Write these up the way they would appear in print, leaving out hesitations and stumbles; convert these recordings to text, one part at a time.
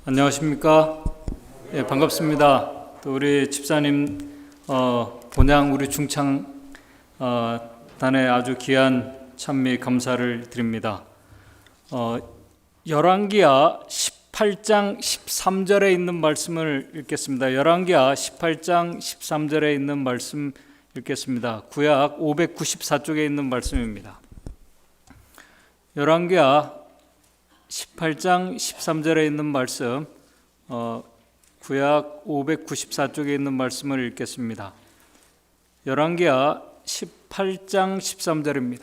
안녕하십니까? 예, 반갑습니다. 또 우리 집사님 본향 우리 중창 단에 아주 귀한 찬미 감사를 드립니다. 열왕기하 18장 13절에 있는 말씀을 읽겠습니다. 열왕기하 18장 13절에 있는 말씀 읽겠습니다. 구약 594쪽에 있는 말씀입니다. 열왕기하 18장 13절에 있는 말씀, 구약 594쪽에 있는 말씀을 읽겠습니다. 열왕기하 18장 13절입니다.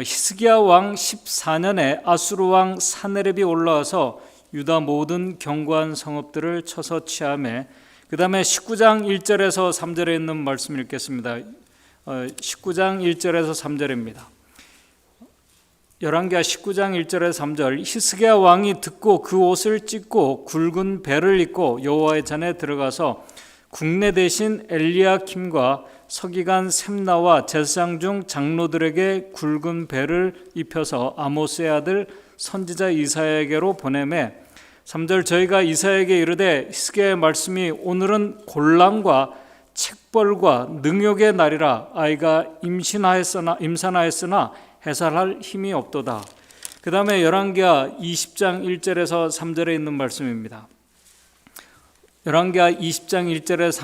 히스기야 왕 14년에 아수르 왕 사네립이 올라와서 유다 모든 견고한 성읍들을 쳐서 취하매, 그 다음에 19장 1절에서 3절에 있는 말씀을 읽겠습니다. 19장 1절에서 3절입니다. 열왕기하 19장 1절에서 3절. 히스기야 왕이 듣고 그 옷을 찢고 굵은 베를 입고 여호와의 전에 들어가서 국내 대신 엘리야킴과 서기관 셈나와 제사장 중 장로들에게 굵은 베를 입혀서 아모스의 아들 선지자 이사야에게로 보내매, 3절. 저희가 이사야에게 이르되 히스기야의 말씀이 오늘은 곤란과 책벌과 능욕의 날이라. 아이가 임산하였으나 해살할 힘이 없도다. 그 다음에 열왕기하 20장 1절에서 3절에 있는 말씀입니다. 열왕기하 20장 1절에서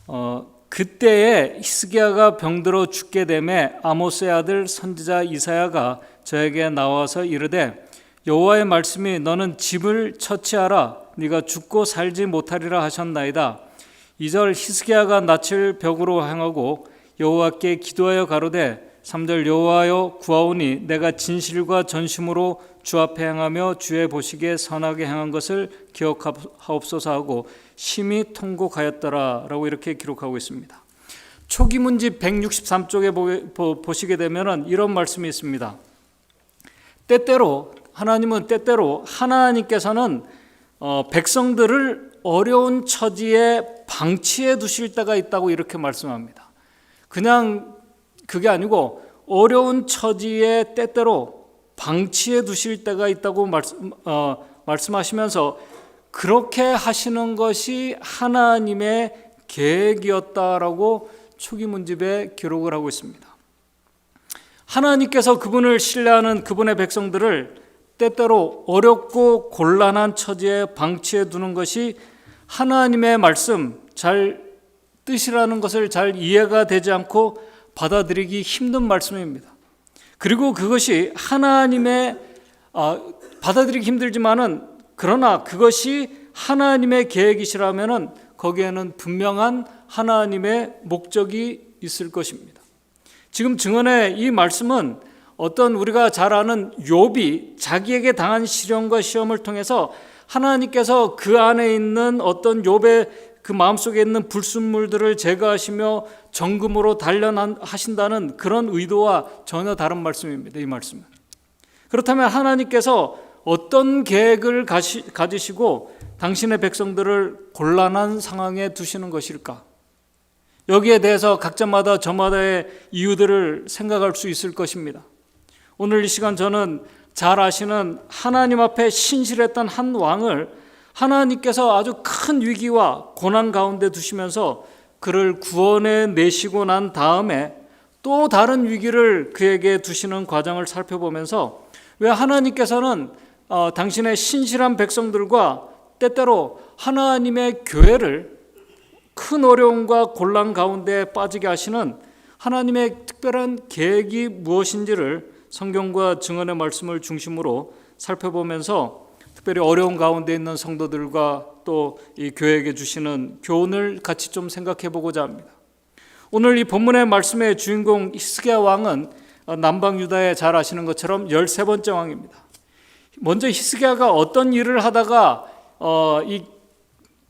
3절. 그때에 히스기야가 병들어 죽게 되매 아모스의 아들 선지자 이사야가 저에게 나와서 이르되 여호와의 말씀이 너는 집을 처치하라. 네가 죽고 살지 못하리라 하셨나이다. 2절. 히스기야가 낯을 벽으로 향하고 여호와께 기도하여 가로되 3절. 여호와여 구하오니 내가 진실과 전심으로 주 앞에 행하며 주의 보시기에 선하게 행한 것을 기억하옵소서 하고 심히 통곡하였더라 라고 이렇게 기록하고 있습니다. 초기 문집 163쪽에 보시게 되면 이런 말씀이 있습니다. 하나님께서는 백성들을 어려운 처지에 방치해 두실 때가 있다고 이렇게 말씀합니다. 그냥 그게 아니고 어려운 처지에 때때로 방치해 두실 때가 있다고 말씀하시면서 그렇게 하시는 것이 하나님의 계획이었다라고 초기 문집에 기록을 하고 있습니다. 하나님께서 그분을 신뢰하는 그분의 백성들을 때때로 어렵고 곤란한 처지에 방치해 두는 것이 하나님의 말씀, 뜻이라는 것을 잘 이해가 되지 않고 받아들이기 힘든 말씀입니다. 그리고 그것이 받아들이기 힘들지만은 그러나 그것이 하나님의 계획이시라면은 거기에는 분명한 하나님의 목적이 있을 것입니다. 지금 증언의 이 말씀은 어떤 우리가 잘 아는 욥이 자기에게 당한 시련과 시험을 통해서 하나님께서 그 안에 있는 어떤 욥의 그 마음속에 있는 불순물들을 제거하시며 정금으로 단련하신다는 그런 의도와 전혀 다른 말씀입니다. 이 말씀은. 그렇다면 하나님께서 어떤 계획을 가지시고 당신의 백성들을 곤란한 상황에 두시는 것일까? 여기에 대해서 각자마다 저마다의 이유들을 생각할 수 있을 것입니다. 오늘 이 시간 저는 잘 아시는 하나님 앞에 신실했던 한 왕을 하나님께서 아주 큰 위기와 고난 가운데 두시면서 그를 구원해 내시고 난 다음에 또 다른 위기를 그에게 두시는 과정을 살펴보면서 왜 하나님께서는 당신의 신실한 백성들과 때때로 하나님의 교회를 큰 어려움과 곤란 가운데 빠지게 하시는 하나님의 특별한 계획이 무엇인지를 성경과 증언의 말씀을 중심으로 살펴보면서 특별히 어려운 가운데 있는 성도들과 또 이 교회에게 주시는 교훈을 같이 좀 생각해 보고자 합니다. 오늘 이 본문의 말씀의 주인공 히스기야 왕은 남방 유다에 잘 아시는 것처럼 13번째 왕입니다. 먼저 히스기야가 어떤 일을 하다가 이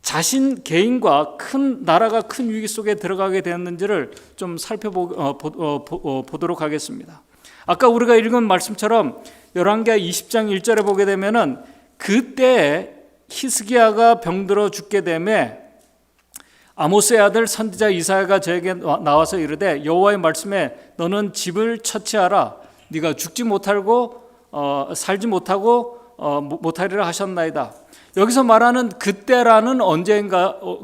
자신 개인과 큰 나라가 큰 위기 속에 들어가게 되었는지를 좀 살펴보도록 하겠습니다. 아까 우리가 읽은 말씀처럼 열왕기하 20장 1절에 보게 되면은 그때 히스기야가 병들어 죽게 되매 아모스의 아들 선지자 이사야가 저에게 나와서 이르되 여호와의 말씀에 너는 집을 처치하라. 네가 죽지 못하고 살지 못하고 못하리라 하셨나이다. 여기서 말하는 그때라는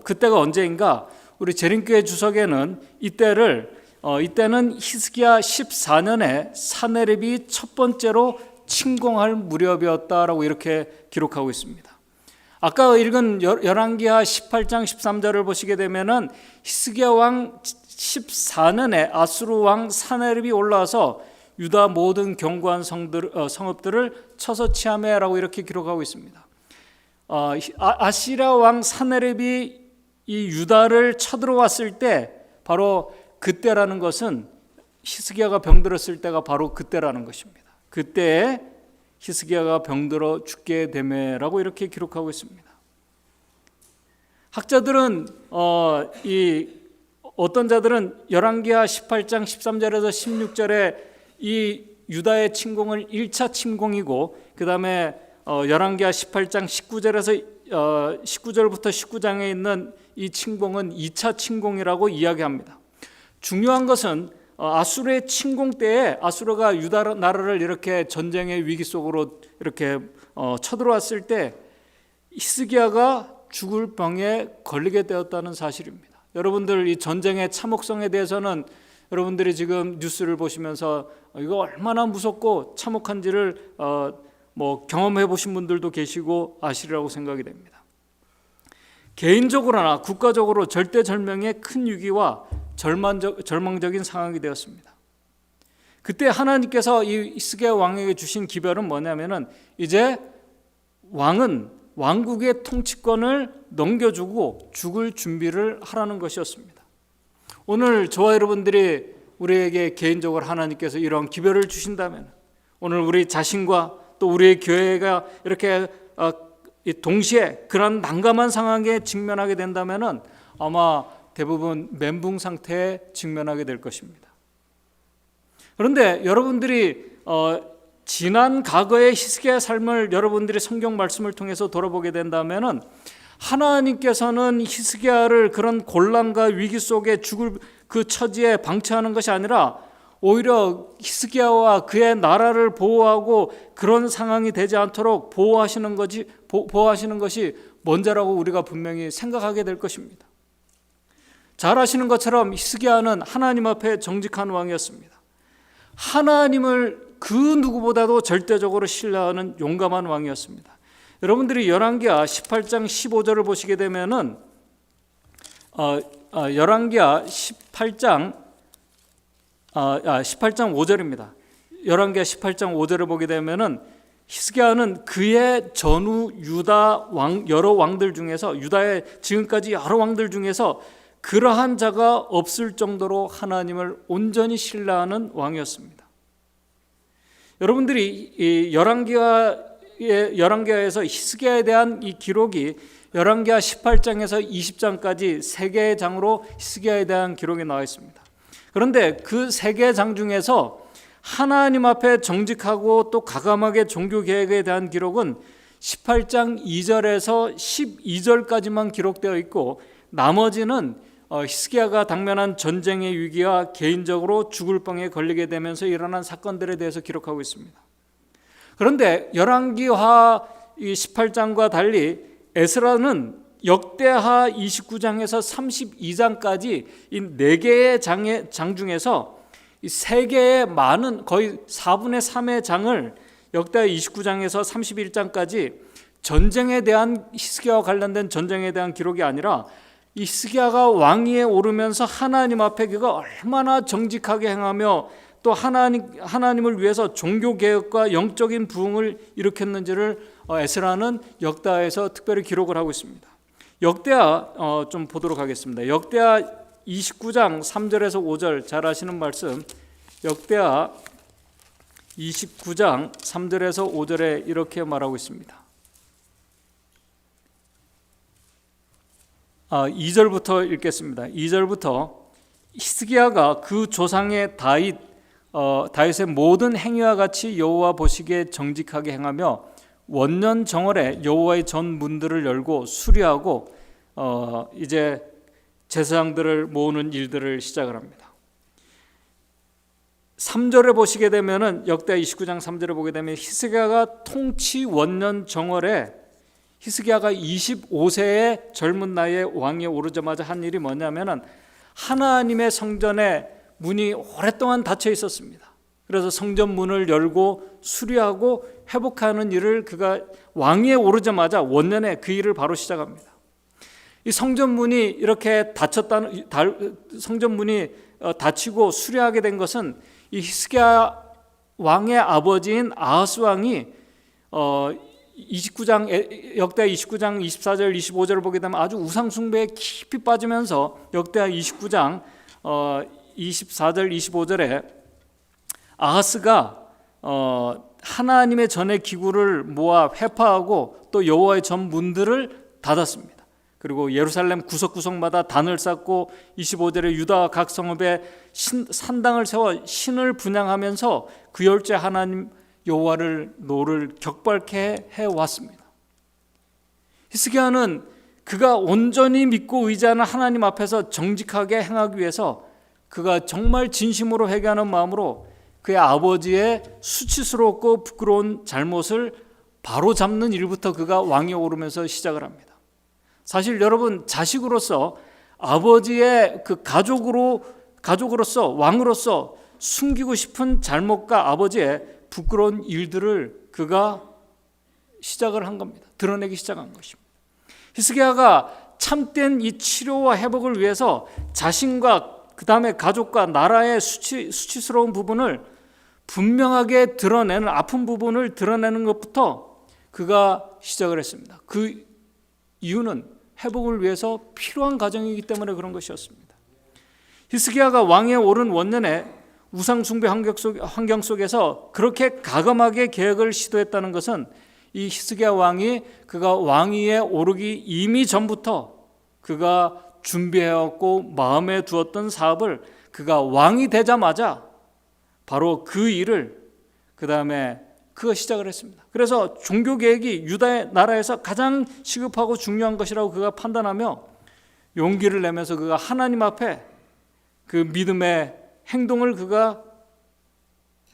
그때가 언제인가? 우리 재림교회 주석에는 이때는 히스기야 14년에 사네립이 첫 번째로 침공할 무렵이었다라고 이렇게 기록하고 있습니다. 아까 읽은 열왕기하 18장 13절을 보시게 되면은 히스기야 왕 14년에 아수르 왕 사네립이 올라와서 유다 모든 견고한 성읍들을 쳐서 취함해라고 이렇게 기록하고 있습니다. 아시리아 왕 사네립이 이 유다를 쳐들어왔을 때 바로 그때라는 것은 히스기야가 병들었을 때가 바로 그때라는 것입니다. 그때에 히스기야가 병들어 죽게 되매라고 이렇게 기록하고 있습니다. 학자들은 어떤 자들은 열왕기하 18장 13절에서 16절에 이 유다의 침공을 1차 침공이고 그 다음에 열왕기하 18장 19절부터 19장에 있는 이 침공은 2차 침공이라고 이야기합니다. 중요한 것은 아수르의 침공 때에 아수르가 유다 나라를 이렇게 전쟁의 위기 속으로 이렇게 쳐들어왔을 때 히스기야가 죽을 병에 걸리게 되었다는 사실입니다. 여러분들 이 전쟁의 참혹성에 대해서는 여러분들이 지금 뉴스를 보시면서 이거 얼마나 무섭고 참혹한지를 경험해 보신 분들도 계시고 아시리라고 생각이 됩니다. 개인적으로나 국가적으로 절대절명의 큰 위기와 절망적인 상황이 되었습니다. 그때 하나님께서 이 히스기야 왕에게 주신 기별은 뭐냐면은 이제 왕은 왕국의 통치권을 넘겨주고 죽을 준비를 하라는 것이었습니다. 오늘 저와 여러분들이 우리에게 개인적으로 하나님께서 이런 기별을 주신다면 오늘 우리 자신과 또 우리의 교회가 이렇게 동시에 그런 난감한 상황에 직면하게 된다면 아마 대부분 멘붕 상태에 직면하게 될 것입니다. 그런데 여러분들이 지난 과거의 히스기야의 삶을 여러분들이 성경 말씀을 통해서 돌아보게 된다면 하나님께서는 히스기야를 그런 곤란과 위기 속에 죽을 그 처지에 방치하는 것이 아니라 오히려 히스기야와 그의 나라를 보호하고 그런 상황이 되지 않도록 보호하시는 것이 먼저라고 우리가 분명히 생각하게 될 것입니다. 잘 아시는 것처럼 히스기야는 하나님 앞에 정직한 왕이었습니다. 하나님을 그 누구보다도 절대적으로 신뢰하는 용감한 왕이었습니다. 여러분들이 열왕기하 18장 15절을 보시게 되면은 열왕기하 18장 5절입니다. 열왕기하 18장 5절을 보게 되면은 히스기야는 그의 전후 유다 여러 왕들 중에서 유다의 지금까지 여러 왕들 중에서 그러한 자가 없을 정도로 하나님을 온전히 신뢰하는 왕이었습니다. 여러분들이 이 열왕기하에서 히스기야에 대한 이 기록이 열왕기하 18장에서 20장까지 세 개의 장으로 히스기야에 대한 기록이 나와 있습니다. 그런데 그 세 개의 장 중에서 하나님 앞에 정직하고 또 과감하게 종교 계획에 대한 기록은 18장 2절에서 12절까지만 기록되어 있고 나머지는 히스기야가 당면한 전쟁의 위기와 개인적으로 죽을 병에 걸리게 되면서 일어난 사건들에 대해서 기록하고 있습니다. 그런데 열왕기하 18장과 달리 에스라는 역대하 29장에서 32장까지 이 4개의 장 중에서 이 3개의 많은 거의 4분의 3의 장을 역대하 29장에서 31장까지 전쟁에 대한 히스기야와 관련된 전쟁에 대한 기록이 아니라 히스기야가 왕위에 오르면서 하나님 앞에 그가 얼마나 정직하게 행하며 또 하나님을 위해서 종교개혁과 영적인 부흥을 일으켰는지를 에스라는 역대하에서 특별히 기록을 하고 있습니다. 역대하 좀 보도록 하겠습니다. 역대하 29장 3절에서 5절 잘 아시는 말씀 역대하 29장 3절에서 5절에 이렇게 말하고 있습니다. 2절부터 읽겠습니다. 2절부터 히스기야가 그 조상의 다윗의 모든 행위와 같이 여호와 보시기에 정직하게 행하며 원년 정월에 여호와의 전 문들을 열고 수리하고 이제 제사장들을 모으는 일들을 시작을 합니다. 3절에 보시게 되면은 역대하 29장 3절에 보게 되면 히스기야가 통치 원년 정월에 히스기야가 25세의 젊은 나이에 왕위에 오르자마자 한 일이 뭐냐면은 하나님의 성전의 문이 오랫동안 닫혀 있었습니다. 그래서 성전 문을 열고 수리하고 회복하는 일을 그가 왕위에 오르자마자 원년에 그 일을 바로 시작합니다. 이 성전 문이 이렇게 성전 문이 닫히고 수리하게 된 것은 이 히스기야 왕의 아버지인 아하스 왕이 29장 역대하 29장 24절 25절을 보게 되면 아주 우상 숭배에 깊이 빠지면서 역대하 29장 24절 25절에 아하스가 하나님의 전의 기구를 모아 회파하고 또 여호와의 전 문들을 닫았습니다. 그리고 예루살렘 구석구석마다 단을 쌓고 25절에 유다 각 성읍에 산당을 세워 신을 분향하면서 그 열째 하나님 여호와를 노를 격발케 해왔습니다. 히스기야는 그가 온전히 믿고 의지하는 하나님 앞에서 정직하게 행하기 위해서 그가 정말 진심으로 회개하는 마음으로 그의 아버지의 수치스럽고 부끄러운 잘못을 바로잡는 일부터 그가 왕위에 오르면서 시작을 합니다. 사실 여러분, 자식으로서 아버지의 그 가족으로서 왕으로서 숨기고 싶은 잘못과 아버지의 부끄러운 일들을 그가 시작을 한 겁니다. 드러내기 시작한 것입니다. 히스기야가 참된 이 치료와 회복을 위해서 자신과 그 다음에 가족과 나라의 수치스러운 부분을 분명하게 드러내는, 아픈 부분을 드러내는 것부터 그가 시작을 했습니다. 그 이유는 회복을 위해서 필요한 과정이기 때문에 그런 것이었습니다. 히스기야가 왕위에 오른 원년에 우상 숭배 환경 속에서 그렇게 가감하게 개혁을 시도했다는 것은 이 히스기야 왕이 그가 왕위에 오르기 이미 전부터 그가 준비해왔고 마음에 두었던 사업을 그가 왕이 되자마자 바로 그 일을 그 다음에 그가 시작을 했습니다. 그래서 종교개혁이 유다의 나라에서 가장 시급하고 중요한 것이라고 그가 판단하며 용기를 내면서 그가 하나님 앞에 그 믿음의 행동을 그가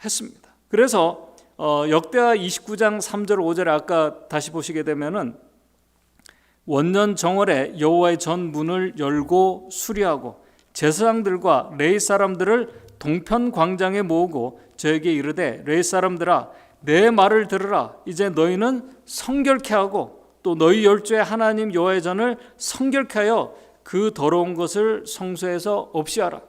했습니다. 그래서 역대하 29장 3절 5절에 아까 다시 보시게 되면은 원년 정월에 여호와의 전 문을 열고 수리하고 제사장들과 레위 사람들을 동편 광장에 모으고 저에게 이르되 레위 사람들아 내 말을 들으라. 이제 너희는 성결케 하고 또 너희 열조의 하나님 여호와의 전을 성결케 하여 그 더러운 것을 성소에서 없이 하라.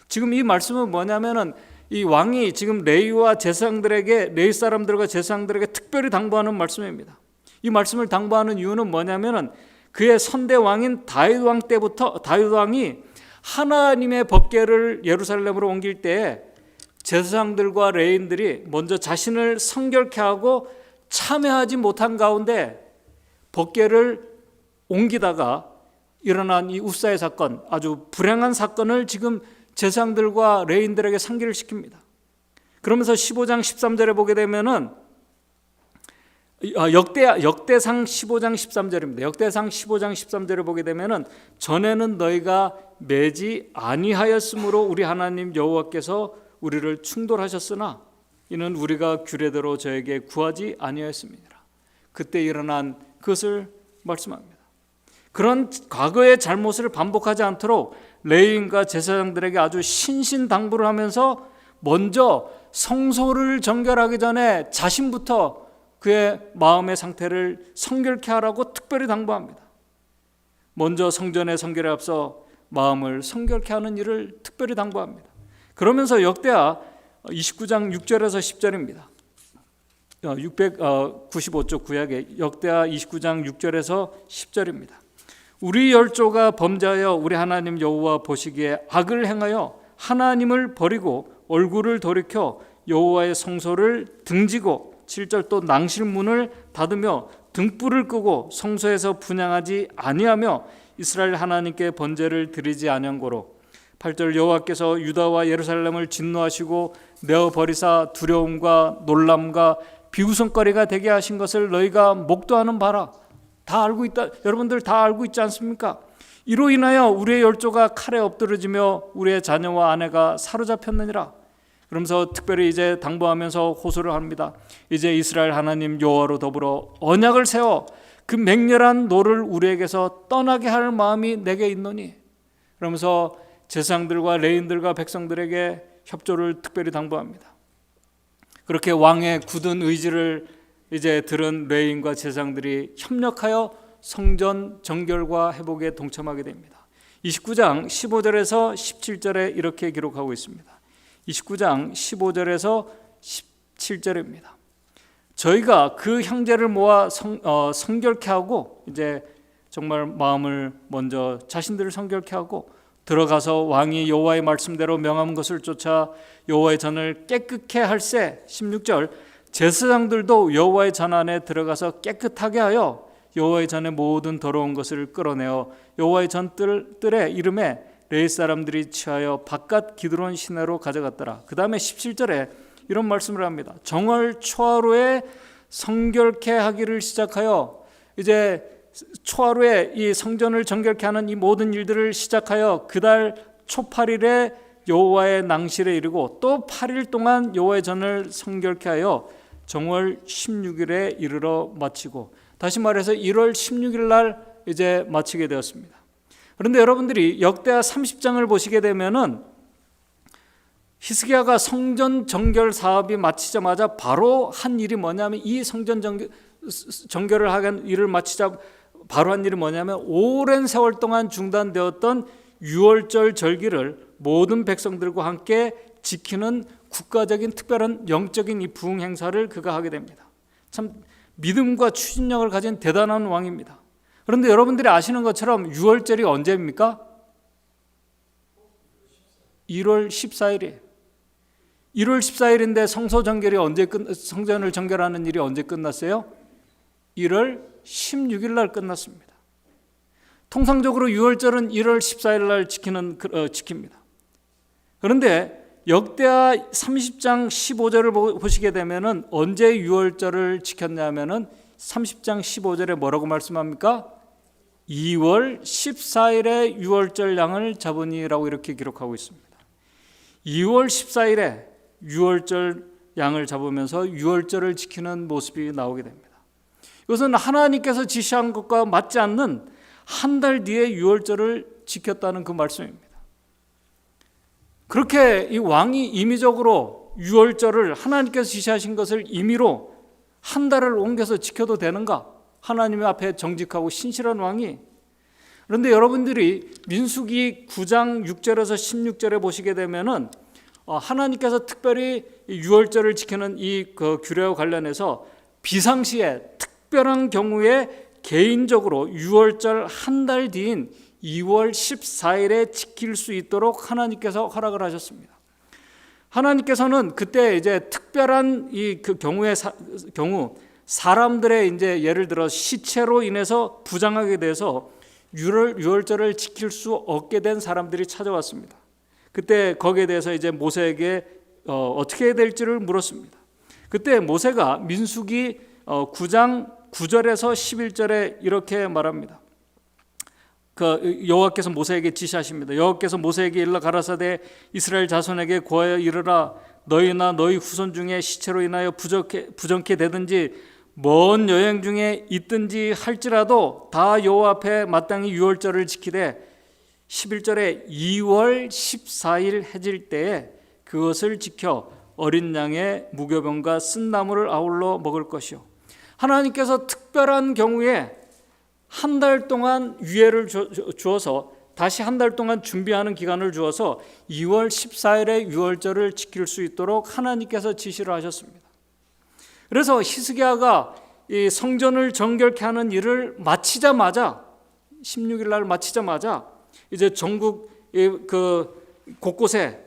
지금 이 말씀은 뭐냐면은 이 왕이 지금 레위 사람들과 제사장들에게 특별히 당부하는 말씀입니다. 이 말씀을 당부하는 이유는 뭐냐면은 그의 선대 왕인 다윗 왕 때부터 다윗 왕이 하나님의 법궤를 예루살렘으로 옮길 때에 제사장들과 레위인들이 먼저 자신을 성결케 하고 참여하지 못한 가운데 법궤를 옮기다가 일어난 이 웁사의 사건, 아주 불행한 사건을 지금 제사장들과 레위인들에게 상기를 시킵니다. 그러면서 15장 13절에 보게 되면은 역대상 15장 13절입니다. 역대상 15장 13절에 보게 되면은 전에는 너희가 매지 아니하였으므로 우리 하나님 여호와께서 우리를 충돌하셨으나 이는 우리가 규례대로 저에게 구하지 아니하였습니다. 그때 일어난 그것을 말씀합니다. 그런 과거의 잘못을 반복하지 않도록 레위인과 제사장들에게 아주 신신당부를 하면서 먼저 성소를 정결하기 전에 자신부터 그의 마음의 상태를 성결케 하라고 특별히 당부합니다. 먼저 성전의 성결에 앞서 마음을 성결케 하는 일을 특별히 당부합니다. 그러면서 역대하 29장 6절에서 10절입니다. 695쪽 구약의 역대하 29장 6절에서 10절입니다. 우리 열조가 범죄하여 우리 하나님 여호와 보시기에 악을 행하여 하나님을 버리고 얼굴을 돌이켜 여호와의 성소를 등지고 7절 또 낭실문을 닫으며 등불을 끄고 성소에서 분향하지 아니하며 이스라엘 하나님께 번제를 드리지 아니한 고로 8절 여호와께서 유다와 예루살렘을 진노하시고 내어 버리사 두려움과 놀람과 비웃음거리가 되게 하신 것을 너희가 목도하는 바라. 다 알고 있다. 여러분들 다 알고 있지 않습니까? 이로 인하여 우리의 열조가 칼에 엎드러지며 우리의 자녀와 아내가 사로잡혔느니라. 그러면서 특별히 이제 당부하면서 호소를 합니다. 이제 이스라엘 하나님 여호와로 더불어 언약을 세워 그 맹렬한 노를 우리에게서 떠나게 할 마음이 내게 있노니, 그러면서 제사장들과 레인들과 백성들에게 협조를 특별히 당부합니다. 그렇게 왕의 굳은 의지를 이제 들은 레인과 제사장들이 협력하여 성전 정결과 회복에 동참하게 됩니다. 29장 15절에서 17절에 이렇게 기록하고 있습니다. 29장 15절에서 17절입니다. 저희가 그 형제를 모아 성결케 하고, 이제 정말 마음을 먼저 자신들을 성결케 하고 들어가서 왕이 여호와의 말씀대로 명한 것을 쫓아 여호와의 전을 깨끗게 할세. 16절 제사장들도 여호와의 전 안에 들어가서 깨끗하게 하여 여호와의 전의 모든 더러운 것을 끌어내어 여호와의 전 뜰의 이름에 레위 사람들이 취하여 바깥 기드론 시내로 가져갔더라. 그 다음에 17절에 이런 말씀을 합니다. 정월 초하루에 성결케 하기를 시작하여, 이제 초하루에 이 성전을 정결케 하는 이 모든 일들을 시작하여 그달 초 8일에 여호와의 낭실에 이르고 또 8일 동안 여호와의 전을 성결케 하여 정월 16일에 이르러 마치고, 다시 말해서 1월 16일 날 이제 마치게 되었습니다. 그런데 여러분들이 역대하 30장을 보시게 되면은 히스기야가 성전 정결 사업이 마치자마자 바로 한 일이 뭐냐면, 이 성전 정결을 하는 일을 마치자 바로 한 일이 뭐냐면, 오랜 세월 동안 중단되었던 유월절 절기를 모든 백성들과 함께 지키는 국가적인 특별한 영적인 이 부흥 행사를 그가 하게 됩니다. 참 믿음과 추진력을 가진 대단한 왕입니다. 그런데 여러분들이 아시는 것처럼 유월절이 언제입니까? 1월 14일이에요. 1월 14일인데 성전을 정결하는 일이 언제 끝났어요? 1월 16일 날 끝났습니다. 통상적으로 유월절은 1월 14일 날 지킵니다. 그런데 역대하 30장 15절을 보시게 되면은 언제 유월절을 지켰냐면은 30장 15절에 뭐라고 말씀합니까? 2월 14일에 유월절 양을 잡으니라고 이렇게 기록하고 있습니다. 2월 14일에 유월절 양을 잡으면서 유월절을 지키는 모습이 나오게 됩니다. 이것은 하나님께서 지시한 것과 맞지 않는 한 달 뒤에 유월절을 지켰다는 그 말씀입니다. 그렇게 이 왕이 임의적으로 유월절을 하나님께서 지시하신 것을 임의로 한 달을 옮겨서 지켜도 되는가? 하나님 앞에 정직하고 신실한 왕이. 그런데 여러분들이 민수기 9장 6절에서 16절에 보시게 되면은 하나님께서 특별히 유월절을 지키는 이 규례와 관련해서 비상시에 특별한 경우에 개인적으로 유월절 한 달 뒤인 2월 14일에 지킬 수 있도록 하나님께서 허락을 하셨습니다. 하나님께서는 그때 이제 특별한 그 경우 사람들의 이제 예를 들어 시체로 인해서 부정하게 돼서 유월절을 지킬 수 없게 된 사람들이 찾아왔습니다. 그때 거기에 대해서 이제 모세에게 어떻게 해야 될지를 물었습니다. 그때 모세가 민수기 9장 9절에서 11절에 이렇게 말합니다. 여호와께서 모세에게 지시하십니다. 여호와께서 모세에게 일러 가라사대 이스라엘 자손에게 고하여 이르라. 너희나 너희 후손 중에 시체로 인하여 부정케 되든지 먼 여행 중에 있든지 할지라도 다 여호와 앞에 마땅히 유월절을 지키되 11절에 2월 14일 해질 때에 그것을 지켜 어린 양의 무교병과 쓴 나물을 아울러 먹을 것이요. 하나님께서 특별한 경우에 한 달 동안 유예를 주어서 다시 한 달 동안 준비하는 기간을 주어서 2월 14일에 유월절을 지킬 수 있도록 하나님께서 지시를 하셨습니다. 그래서 히스기야가 이 성전을 정결케 하는 일을 마치자마자 16일 날 마치자마자 이제 전국 그 곳곳에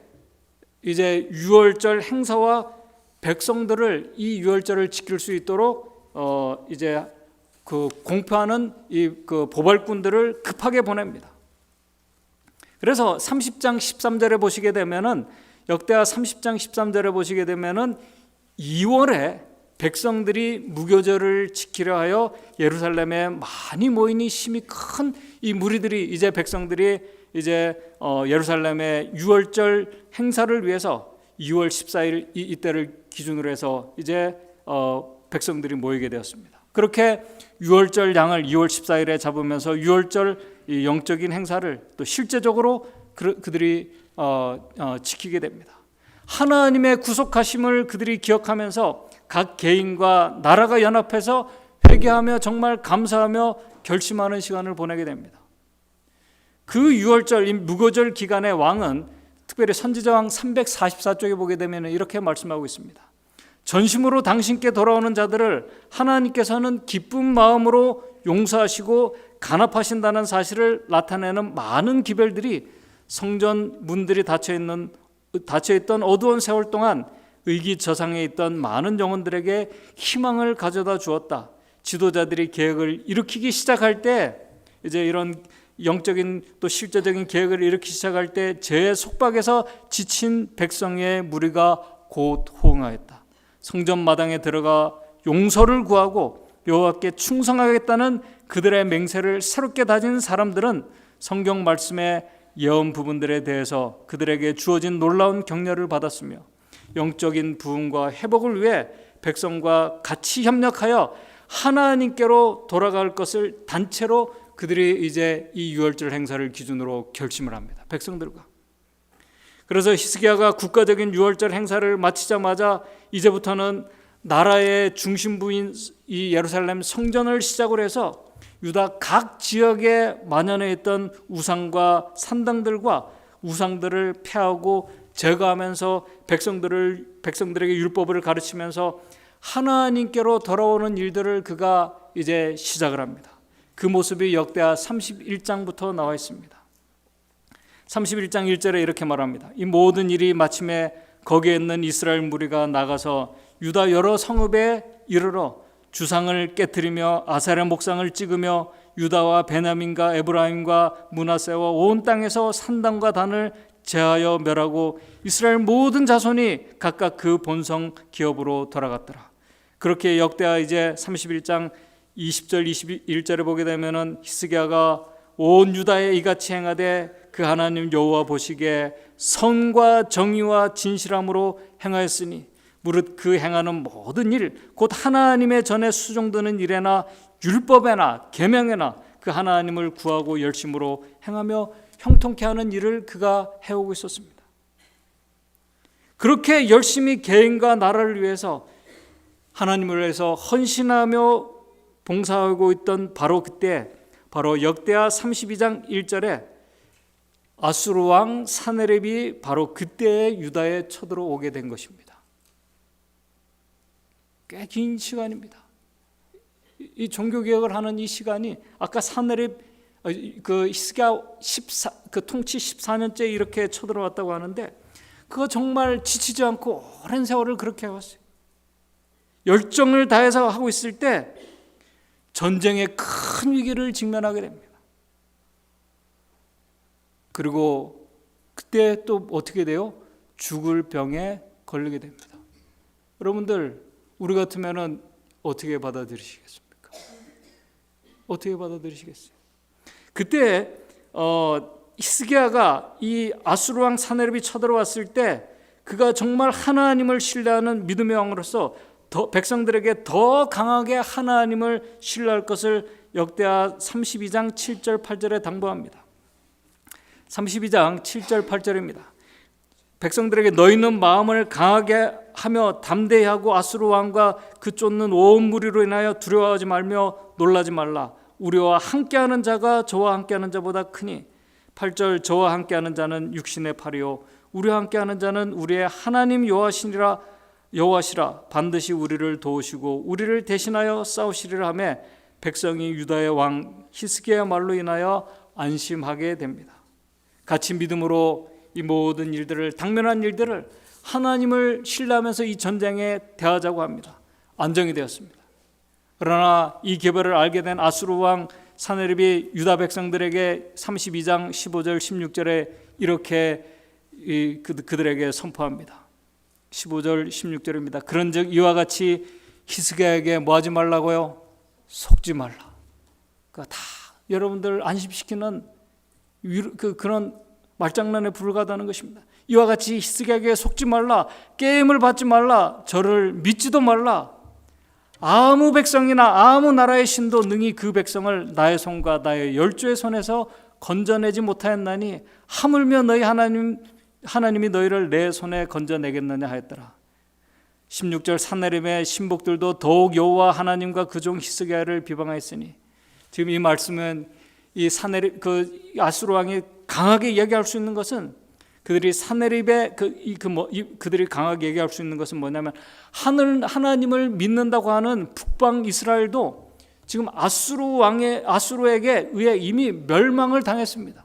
이제 유월절 행사와 백성들을 이 유월절을 지킬 수 있도록 이제 그 공표하는 그 보발꾼들을 급하게 보냅니다. 그래서 30장 13절에 보시게 되면은 역대하 30장 13절에 보시게 되면은 2월에 백성들이 무교절을 지키려 하여 예루살렘에 많이 모이니 힘이 큰 이 무리들이 이제 백성들이 이제 예루살렘의 유월절 행사를 위해서 2월 14일 이때를 기준으로 해서 이제 백성들이 모이게 되었습니다. 그렇게 유월절 양을 2월 14일에 잡으면서 유월절 이 영적인 행사를 또 실제적으로 그들이 지키게 됩니다. 하나님의 구속하심을 그들이 기억하면서 각 개인과 나라가 연합해서 회개하며 정말 감사하며 결심하는 시간을 보내게 됩니다. 그 유월절 이 무교절 기간에 왕은 특별히 선지자왕 344쪽에 보게 되면 이렇게 말씀하고 있습니다. 전심으로 당신께 돌아오는 자들을 하나님께서는 기쁜 마음으로 용서하시고 간합하신다는 사실을 나타내는 많은 기별들이 성전 문들이 닫혀있던 어두운 세월 동안 의기저상에 있던 많은 영혼들에게 희망을 가져다 주었다. 지도자들이 계획을 일으키기 시작할 때 이제 이런 영적인 또 실제적인 계획을 일으키기 시작할 때 죄의 속박에서 지친 백성의 무리가 곧 호응하였다. 성전 마당에 들어가 용서를 구하고 여호와께 충성하겠다는 그들의 맹세를 새롭게 다진 사람들은 성경 말씀의 예언 부분들에 대해서 그들에게 주어진 놀라운 격려를 받았으며 영적인 부흥과 회복을 위해 백성과 같이 협력하여 하나님께로 돌아갈 것을 단체로 그들이 이제 이 유월절 행사를 기준으로 결심을 합니다. 백성들과. 그래서 히스기야가 국가적인 유월절 행사를 마치자마자 이제부터는 나라의 중심부인 이 예루살렘 성전을 시작으로 해서 유다 각 지역에 만연해 있던 우상과 산당들과 우상들을 폐하고 제거하면서 백성들에게 율법을 가르치면서 하나님께로 돌아오는 일들을 그가 이제 시작을 합니다. 그 모습이 역대하 31장부터 나와 있습니다. 31장 1절에 이렇게 말합니다. 이 모든 일이 마침에 거기에 있는 이스라엘 무리가 나가서 유다 여러 성읍에 이르러 주상을 깨뜨리며 아사랴 목상을 찍으며 유다와 베냐민과 에브라임과 므낫세와 온 땅에서 산당과 단을 제하여 멸하고 이스라엘 모든 자손이 각각 그 본성 기업으로 돌아갔더라. 그렇게 역대하 이제 31장 20절 21절에 보게 되면은 히스기야가 온 유다에 이같이 행하되 그 하나님 여호와 보시기에 선과 정의와 진실함으로 행하였으니 무릇 그 행하는 모든 일 곧 하나님의 전에 수종드는 일에나 율법에나 계명에나 그 하나님을 구하고 열심으로 행하며 형통케 하는 일을 그가 해오고 있었습니다. 그렇게 열심히 개인과 나라를 위해서 하나님을 위해서 헌신하며 봉사하고 있던 바로 그때 바로 역대하 32장 1절에 아수르 왕 사네립이 바로 그때 유다에 쳐들어오게 된 것입니다. 꽤 긴 시간입니다. 이 종교개혁을 하는 이 시간이 아까 사네립 그 히스기야 그 통치 14년째 이렇게 쳐들어왔다고 하는데 그거 정말 지치지 않고 오랜 세월을 그렇게 해왔어요. 열정을 다해서 하고 있을 때 전쟁의 큰 위기를 직면하게 됩니다. 그리고 그때 또 어떻게 돼요? 죽을 병에 걸리게 됩니다. 여러분들 우리 같으면은 어떻게 받아들이시겠습니까? 어떻게 받아들이시겠어요? 그때 히스기야가 이 아수르 왕 사네립이 쳐들어왔을 때 그가 정말 하나님을 신뢰하는 믿음의 왕으로서 백성들에게 더 강하게 하나님을 신뢰할 것을 역대하 32장 7절 8절에 당부합니다. 32장 7절 8절입니다. 백성들에게 너희는 마음을 강하게 하며 담대히 하고 아수르 왕과 그 쫓는 온 무리로 인하여 두려워하지 말며 놀라지 말라. 우리와 함께하는 자가 저와 함께하는 자보다 크니 8절 저와 함께하는 자는 육신의 팔이요 우리와 함께하는 자는 우리의 하나님 여호와시라 반드시 우리를 도우시고 우리를 대신하여 싸우시리라 하며 백성이 유다의 왕 히스기야 말로 인하여 안심하게 됩니다. 같이 믿음으로 이 모든 일들을 당면한 일들을 하나님을 신뢰하면서 이 전쟁에 대하자고 합니다. 안정이 되었습니다. 그러나 이 계보를 알게 된 아수르 왕 사네립이 유다 백성들에게 32장 15절 16절에 이렇게 그들에게 선포합니다. 15절 16절입니다. 그런즉 이와 같이 히스기야에게 뭐하지 말라고요? 속지 말라. 그러니까 다 여러분들 안심시키는 그런 말장난에 불과하다는 것입니다. 이와 같이 히스기야에게 속지 말라, 게임을 받지 말라, 저를 믿지도 말라. 아무 백성이나 아무 나라의 신도 능히 그 백성을 나의 손과 나의 열조의 손에서 건져내지 못하였나니 하물며 너희 하나님이 너희를 내 손에 건져내겠느냐 하였더라. 16절 산헤립의 신복들도 더욱 여호와 하나님과 그 종 히스기야를 비방하였으니, 지금 이 말씀은 이 산헤립 아수르 왕이 강하게 이야기할 수 있는 것은, 그들이 산헤립의 그들이 강하게 얘기할 수 있는 것은 뭐냐면, 하나님을 믿는다고 하는 북방 이스라엘도 지금 아수르에게 의해 이미 멸망을 당했습니다.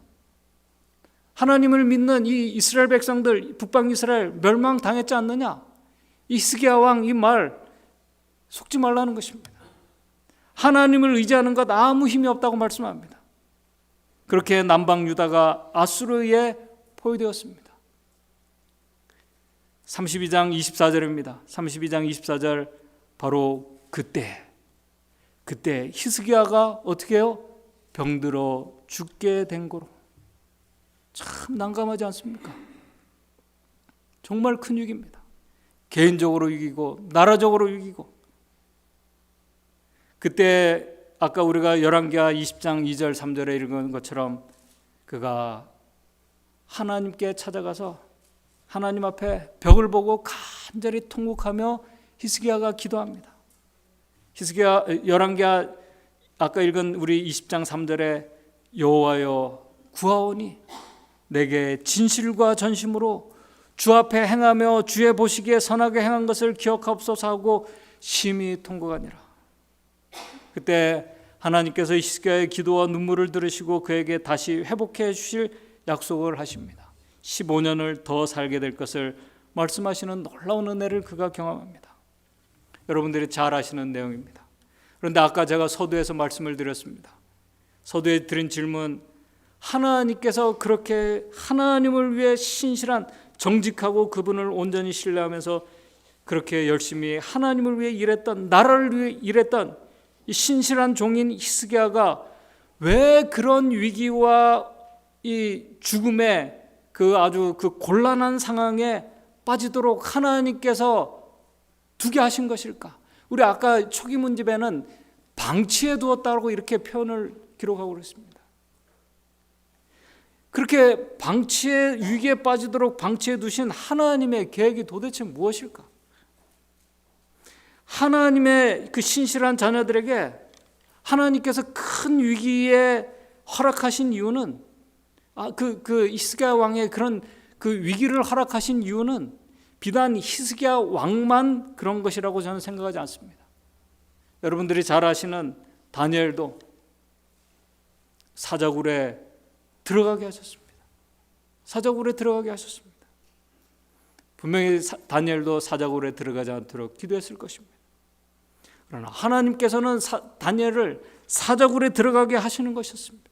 하나님을 믿는 이 이스라엘 백성들, 북방 이스라엘 멸망 당했지 않느냐? 이 히스기야 왕 이 말 속지 말라는 것입니다. 하나님을 의지하는 것 아무 힘이 없다고 말씀합니다. 그렇게 남방 유다가 아수르에 포위되었습니다. 32장 24절입니다. 32장 24절, 바로 그때 히스기야가 어떻게 해요? 병들어 죽게 된 거로. 참 난감하지 않습니까? 정말 큰 위기입니다. 개인적으로 위기고 나라적으로 위기고. 그때 아까 우리가 열왕기하 20장 2절 3절에 읽은 것처럼 그가 하나님께 찾아가서 하나님 앞에 벽을 보고 간절히 통곡하며 히스기야가 기도합니다. 히스기야 열왕기하 아까 읽은 우리 20장 3절에 여호와여 구하오니 내게 진실과 전심으로 주 앞에 행하며 주의 보시기에 선하게 행한 것을 기억하옵소서 하고 심히 통곡하니라. 그때 하나님께서 히스기야의 기도와 눈물을 들으시고 그에게 다시 회복해 주실 약속을 하십니다. 15년을 더 살게 될 것을 말씀하시는 놀라운 은혜를 그가 경험합니다. 여러분들이 잘 아시는 내용입니다. 그런데 아까 제가 서두에서 말씀을 드렸습니다. 서두에 드린 질문, 하나님께서 그렇게 하나님을 위해 신실한, 정직하고 그분을 온전히 신뢰하면서 그렇게 열심히 하나님을 위해 일했던, 나라를 위해 일했던 이 신실한 종인 히스기야가 왜 그런 위기와 이 죽음의 아주 곤란한 상황에 빠지도록 하나님께서 두게 하신 것일까? 우리 아까 초기 문집에는 방치해 두었다고 이렇게 표현을 기록하고 그랬습니다. 그렇게 위기에 빠지도록 방치해 두신 하나님의 계획이 도대체 무엇일까? 하나님의 그 신실한 자녀들에게 하나님께서 큰 위기에 허락하신 이유는, 히스기야 왕의 그런 그 위기를 허락하신 이유는 비단 히스기야 왕만 그런 것이라고 저는 생각하지 않습니다. 여러분들이 잘 아시는 다니엘도 사자굴에 들어가게 하셨습니다. 사자굴에 들어가게 하셨습니다. 분명히 다니엘도 사자굴에 들어가지 않도록 기도했을 것입니다. 그러나 하나님께서는 다니엘을 사자굴에 들어가게 하시는 것이었습니다.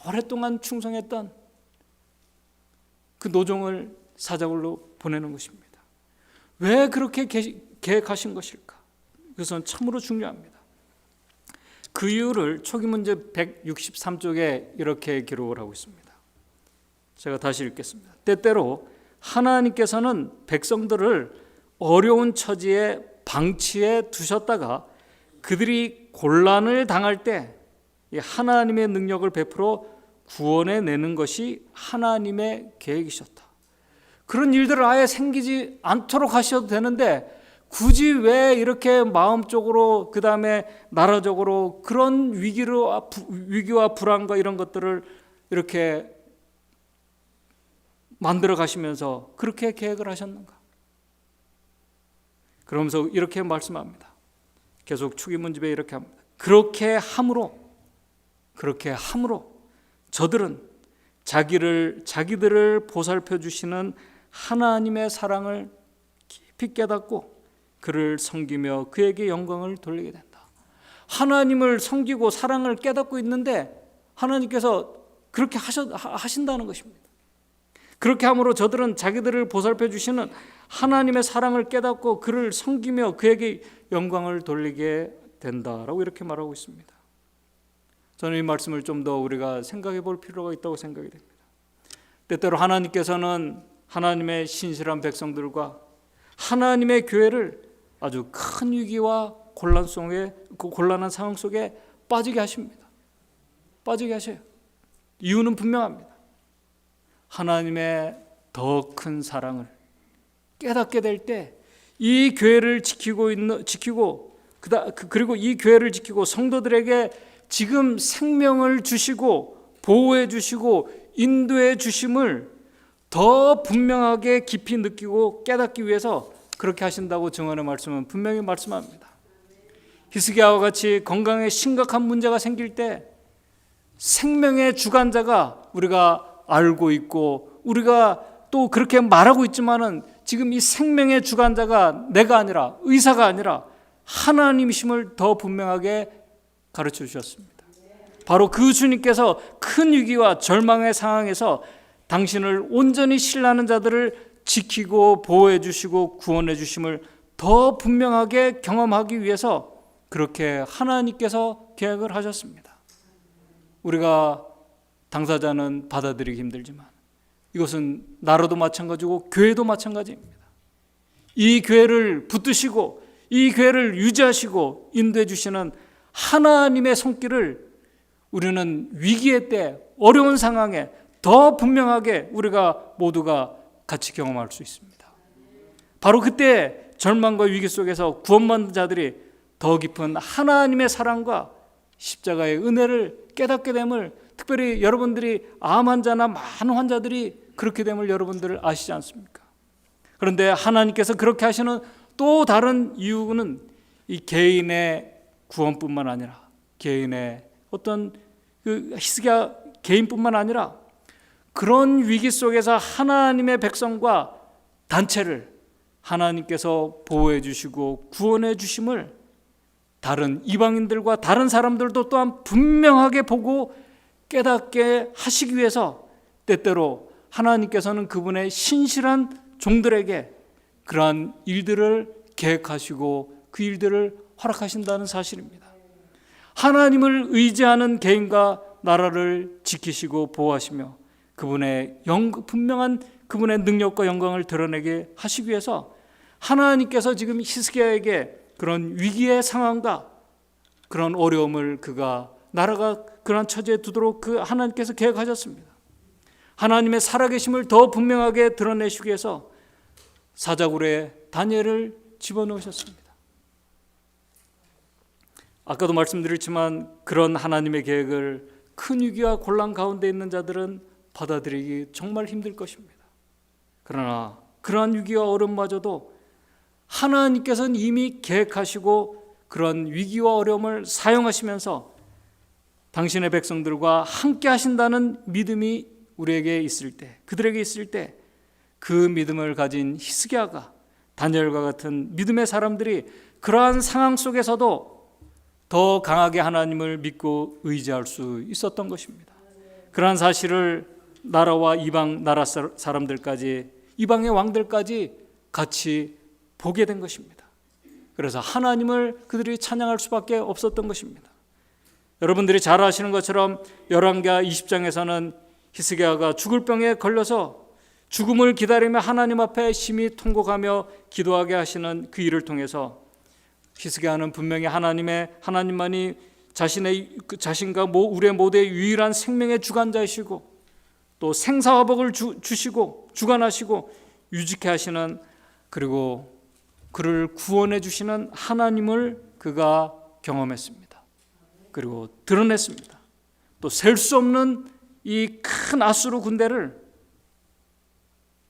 오랫동안 충성했던 그 노종을 사자굴로 보내는 것입니다. 왜 그렇게 계획하신 것일까? 그것은 참으로 중요합니다. 그 이유를 초기 문제 163쪽에 이렇게 기록을 하고 있습니다. 제가 다시 읽겠습니다. 때때로 하나님께서는 백성들을 어려운 처지에 방치해 두셨다가 그들이 곤란을 당할 때 하나님의 능력을 베풀어 구원해 내는 것이 하나님의 계획이셨다. 그런 일들을 아예 생기지 않도록 하셔도 되는데 굳이 왜 이렇게 마음적으로, 그 다음에 나라적으로 그런 위기와 불안과 이런 것들을 이렇게 만들어 가시면서 그렇게 계획을 하셨는가? 그러면서 이렇게 말씀합니다. 계속 축의문집에 이렇게 합니다. 그렇게 함으로 저들은 자기들을 보살펴 주시는 하나님의 사랑을 깊이 깨닫고 그를 섬기며 그에게 영광을 돌리게 된다. 하나님을 섬기고 사랑을 깨닫고 있는데 하나님께서 그렇게 하신다는 것입니다. 그렇게 함으로 저들은 자기들을 보살펴 주시는 하나님의 사랑을 깨닫고 그를 섬기며 그에게 영광을 돌리게 된다라고 이렇게 말하고 있습니다. 저는 이 말씀을 좀 더 우리가 생각해 볼 필요가 있다고 생각이 됩니다. 때때로 하나님께서는 하나님의 신실한 백성들과 하나님의 교회를 아주 큰 위기와 곤란 속에, 곤란한 상황 속에 빠지게 하십니다. 빠지게 하셔요. 이유는 분명합니다. 하나님의 더 큰 사랑을 깨닫게 될 때 이 교회를 그리고 이 교회를 지키고 성도들에게 지금 생명을 주시고 보호해 주시고 인도해 주심을 더 분명하게 깊이 느끼고 깨닫기 위해서 그렇게 하신다고 증언의 말씀은 분명히 말씀합니다. 히스기야와 같이 건강에 심각한 문제가 생길 때 생명의 주관자가 우리가 알고 있고 우리가 또 그렇게 말하고 있지만은 지금 이 생명의 주관자가 내가 아니라 의사가 아니라 하나님이심을 더 분명하게 가르쳐 주셨습니다. 바로 그 주님께서 큰 위기와 절망의 상황에서 당신을 온전히 신뢰하는 자들을 지키고 보호해 주시고 구원해 주심을 더 분명하게 경험하기 위해서 그렇게 하나님께서 계획을 하셨습니다. 우리가 당사자는 받아들이기 힘들지만 이것은 나라도 마찬가지고 교회도 마찬가지입니다. 이 교회를 붙드시고 이 교회를 유지하시고 인도해 주시는 하나님의 손길을 우리는 위기의 때 어려운 상황에 더 분명하게 우리가 모두가 같이 경험할 수 있습니다. 바로 그때 절망과 위기 속에서 구원받는 자들이 더 깊은 하나님의 사랑과 십자가의 은혜를 깨닫게 됨을, 특별히 여러분들이 암 환자나 많은 환자들이 그렇게 됨을 여러분들 아시지 않습니까? 그런데 하나님께서 그렇게 하시는 또 다른 이유는 이 개인의 구원뿐만 아니라 개인의 어떤 그 히스기야 개인뿐만 아니라 그런 위기 속에서 하나님의 백성과 단체를 하나님께서 보호해 주시고 구원해 주심을 다른 이방인들과 다른 사람들도 또한 분명하게 보고 깨닫게 하시기 위해서 때때로 하나님께서는 그분의 신실한 종들에게 그러한 일들을 계획하시고 그 일들을 허락하신다는 사실입니다. 하나님을 의지하는 개인과 나라를 지키시고 보호하시며 그분의 분명한 그분의 능력과 영광을 드러내게 하시기 위해서 하나님께서 지금 히스기야에게 그런 위기의 상황과 그런 어려움을 나라가 그런 처지에 두도록 그 하나님께서 계획하셨습니다. 하나님의 살아계심을 더 분명하게 드러내시기 위해서 사자굴에 다니엘을 집어넣으셨습니다. 아까도 말씀드렸지만 그런 하나님의 계획을 큰 위기와 곤란 가운데 있는 자들은 받아들이기 정말 힘들 것입니다. 그러나 그러한 위기와 어려움마저도 하나님께서는 이미 계획하시고 그런 위기와 어려움을 사용하시면서 당신의 백성들과 함께 하신다는 믿음이 우리에게 있을 때, 그들에게 있을 때 그 믿음을 가진 히스기야가 다니엘과 같은 믿음의 사람들이 그러한 상황 속에서도 더 강하게 하나님을 믿고 의지할 수 있었던 것입니다. 그러한 사실을 나라와 이방 나라 사람들까지, 이방의 왕들까지 같이 보게 된 것입니다. 그래서 하나님을 그들이 찬양할 수밖에 없었던 것입니다. 여러분들이 잘 아시는 것처럼 열왕기하 20장에서는 히스기야가 죽을 병에 걸려서 죽음을 기다리며 하나님 앞에 심히 통곡하며 기도하게 하시는 그 일을 통해서 히스기야는 분명히 하나님만이 자신과 우리의 모두의 유일한 생명의 주관자이시고 또 생사화복을 주시고 주관하시고 유지케 하시는, 그리고 그를 구원해 주시는 하나님을 그가 경험했습니다. 그리고 드러냈습니다. 또 셀 수 없는 이 큰 아수르 군대를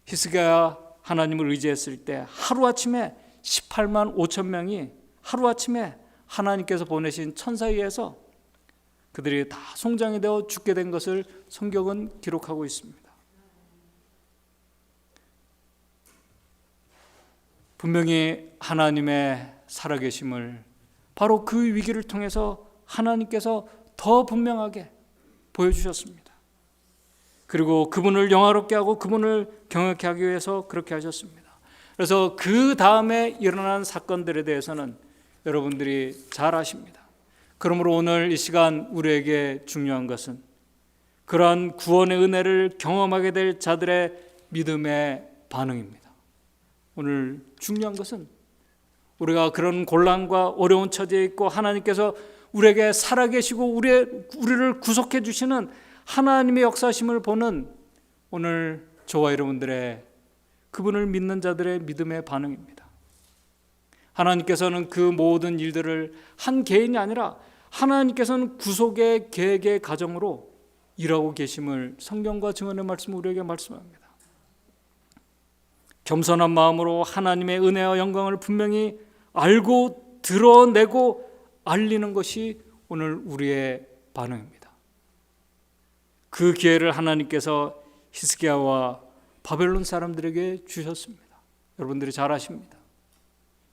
히스기야 하나님을 의지했을 때 하루아침에 18만 5천 명이 하루아침에 하나님께서 보내신 천사에 의해서 그들이 다 송장이 되어 죽게 된 것을 성경은 기록하고 있습니다. 분명히 하나님의 살아계심을 바로 그 위기를 통해서 하나님께서 더 분명하게 보여주셨습니다. 그리고 그분을 영화롭게 하고 그분을 경외케 하기 위해서 그렇게 하셨습니다. 그래서 그 다음에 일어난 사건들에 대해서는 여러분들이 잘 아십니다. 그러므로 오늘 이 시간 우리에게 중요한 것은 그러한 구원의 은혜를 경험하게 될 자들의 믿음의 반응입니다. 오늘 중요한 것은 우리가 그런 곤란과 어려운 처지에 있고 하나님께서 우리에게 살아계시고 우리를 구속해 주시는 하나님의 역사심을 보는 오늘 저와 여러분들의 그분을 믿는 자들의 믿음의 반응입니다. 하나님께서는 그 모든 일들을 한 개인이 아니라 하나님께서는 구속의 계획의 과정으로 일하고 계심을 성경과 증언의 말씀을 우리에게 말씀합니다. 겸손한 마음으로 하나님의 은혜와 영광을 분명히 알고 드러내고 알리는 것이 오늘 우리의 반응입니다. 그 기회를 하나님께서 히스기야와 바벨론 사람들에게 주셨습니다. 여러분들이 잘 아십니다.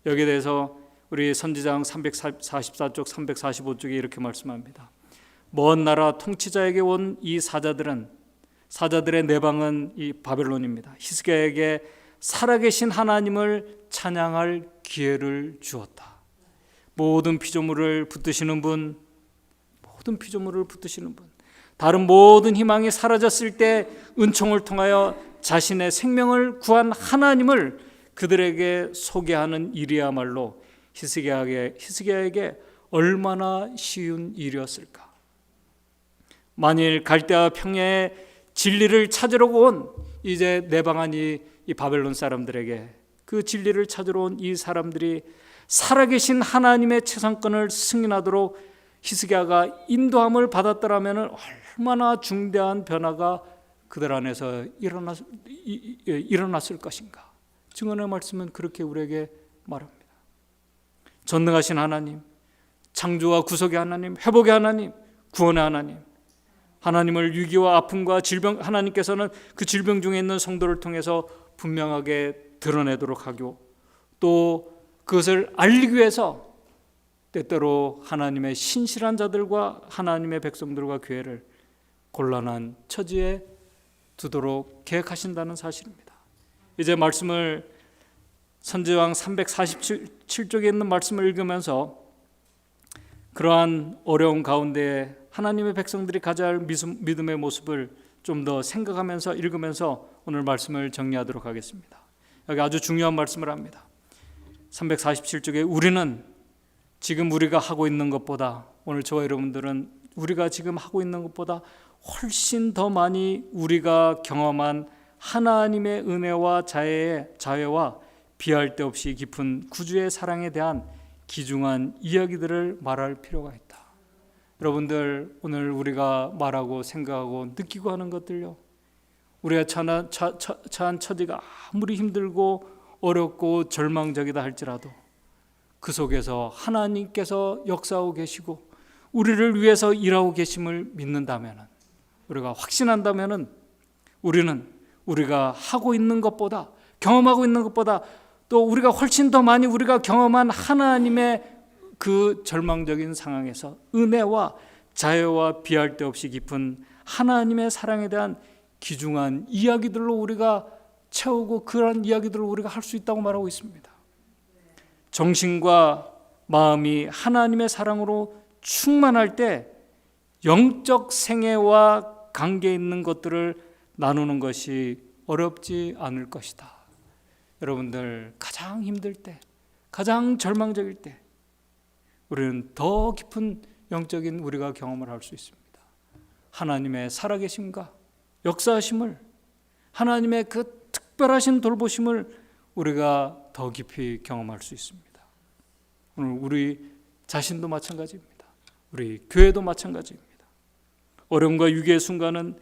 여기에 대해서 우리 선지자상 344쪽 345쪽에 이렇게 말씀합니다. 먼 나라 통치자에게 온 이 사자들의 내방은 이 바벨론입니다. 히스기야에게 살아계신 하나님을 찬양할 기회를 주었다. 모든 피조물을 붙드시는 분, 다른 모든 희망이 사라졌을 때 은총을 통하여 자신의 생명을 구한 하나님을 그들에게 소개하는 일이야말로 히스기야에게 얼마나 쉬운 일이었을까. 만일 갈대아 평야에 진리를 찾으러 온 이제 내방한 이 바벨론 사람들에게 그 진리를 찾으러 온 이 사람들이 살아계신 하나님의 최상권을 승인하도록 히스기야가 인도함을 받았더라면 얼마나 중대한 변화가 그들 안에서 일어났을 것인가. 증언의 말씀은 그렇게 우리에게 말합니다. 전능하신 하나님, 창조와 구속의 하나님, 회복의 하나님, 구원의 하나님, 하나님을 위기와 아픔과 질병, 하나님께서는 그 질병 중에 있는 성도를 통해서 분명하게 드러내도록 하고 또 그것을 알리기 위해서 때때로 하나님의 신실한 자들과 하나님의 백성들과 교회를 곤란한 처지에 두도록 계획하신다는 사실입니다. 이제 말씀을 선지자상 347쪽에 있는 말씀을 읽으면서 그러한 어려운 가운데 하나님의 백성들이 가져야 할 믿음의 모습을 좀 더 생각하면서 읽으면서 오늘 말씀을 정리하도록 하겠습니다. 여기 아주 중요한 말씀을 합니다. 347쪽에 우리는 지금 우리가 하고 있는 것보다, 오늘 저와 여러분들은 우리가 지금 하고 있는 것보다 훨씬 더 많이 우리가 경험한 하나님의 은혜와 자애와 비할 데 없이 깊은 구주의 사랑에 대한 귀중한 이야기들을 말할 필요가 있다. 여러분들, 오늘 우리가 말하고 생각하고 느끼고 하는 것들요, 우리가 처한 처지가 아무리 힘들고 어렵고 절망적이다 할지라도 그 속에서 하나님께서 역사하고 계시고 우리를 위해서 일하고 계심을 믿는다면, 우리가 확신한다면 우리는 우리가 하고 있는 것보다, 경험하고 있는 것보다 또 우리가 훨씬 더 많이 우리가 경험한 하나님의 그 절망적인 상황에서 은혜와 자애와 비할 데 없이 깊은 하나님의 사랑에 대한 귀중한 이야기들로 우리가 채우고 그런 이야기들을 우리가 할 수 있다고 말하고 있습니다. 정신과 마음이 하나님의 사랑으로 충만할 때 영적 생애와 관계 있는 것들을 나누는 것이 어렵지 않을 것이다. 여러분들, 가장 힘들 때, 가장 절망적일 때 우리는 더 깊은 영적인 우리가 경험을 할 수 있습니다. 하나님의 살아계심과 역사하심을, 하나님의 그 특별하신 돌보심을 우리가 더 깊이 경험할 수 있습니다. 오늘 우리 자신도 마찬가지입니다. 우리 교회도 마찬가지입니다. 어려움과 위기의 순간은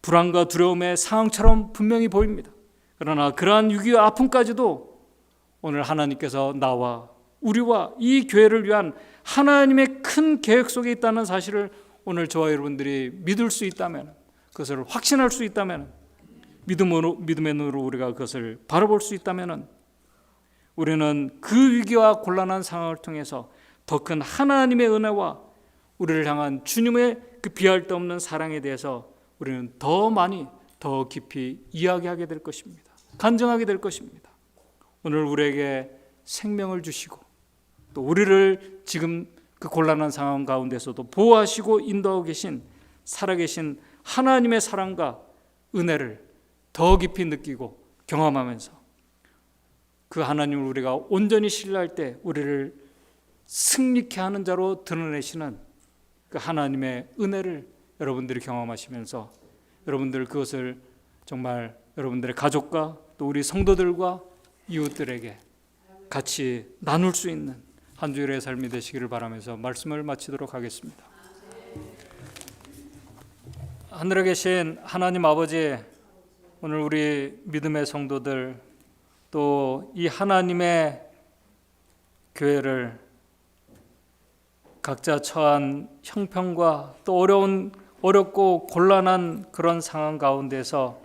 불안과 두려움의 상황처럼 분명히 보입니다. 그러나 그러한 위기와 아픔까지도 오늘 하나님께서 나와 우리와 이 교회를 위한 하나님의 큰 계획 속에 있다는 사실을 오늘 저와 여러분들이 믿을 수 있다면, 그것을 확신할 수 있다면, 믿음의 눈으로 우리가 그것을 바라볼 수 있다면 우리는 그 위기와 곤란한 상황을 통해서 더 큰 하나님의 은혜와 우리를 향한 주님의 그 비할 데 없는 사랑에 대해서 우리는 더 많이, 더 깊이 이야기하게 될 것입니다. 간증하게 될 것입니다. 오늘 우리에게 생명을 주시고 또 우리를 지금 그 곤란한 상황 가운데서도 보호하시고 인도하고 계신 살아계신 하나님의 사랑과 은혜를 더 깊이 느끼고 경험하면서 그 하나님을 우리가 온전히 신뢰할 때 우리를 승리케 하는 자로 드러내시는 그 하나님의 은혜를 여러분들이 경험하시면서 여러분들 그것을 정말 여러분들의 가족과 또 우리 성도들과 이웃들에게 같이 나눌 수 있는 한 주일의 삶이 되시기를 바라면서 말씀을 마치도록 하겠습니다. 하늘에 계신 하나님 아버지, 오늘 우리 믿음의 성도들 또 이 하나님의 교회를 각자 처한 형편과 또 어렵고 곤란한 그런 상황 가운데서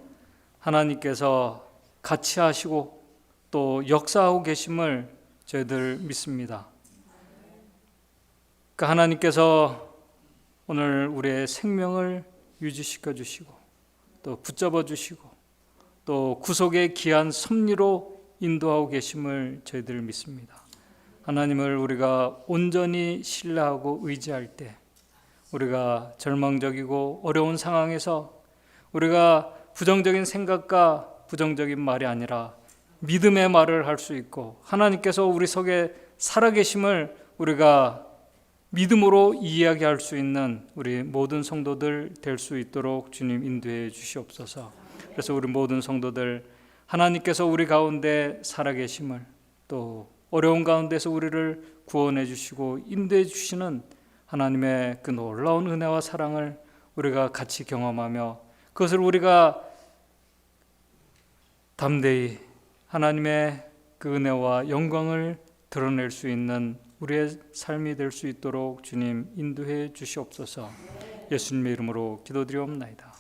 하나님께서 같이 하시고 또 역사하고 계심을 저희들 믿습니다. 그 하나님께서 오늘 우리의 생명을 유지시켜 주시고 또 붙잡아 주시고 또 구속의 귀한 섭리로 인도하고 계심을 저희들 믿습니다. 하나님을 우리가 온전히 신뢰하고 의지할 때 우리가 절망적이고 어려운 상황에서 우리가 부정적인 생각과 부정적인 말이 아니라 믿음의 말을 할 수 있고 하나님께서 우리 속에 살아계심을 우리가 믿음으로 이야기할 수 있는 우리 모든 성도들 될 수 있도록 주님 인도해 주시옵소서. 그래서 우리 모든 성도들 하나님께서 우리 가운데 살아계심을 또 어려운 가운데서 우리를 구원해 주시고 인도해 주시는 하나님의 그 놀라운 은혜와 사랑을 우리가 같이 경험하며 그것을 우리가 담대히 하나님의 그 은혜와 영광을 드러낼 수 있는 우리의 삶이 될 수 있도록 주님 인도해 주시옵소서. 예수님의 이름으로 기도드리옵나이다.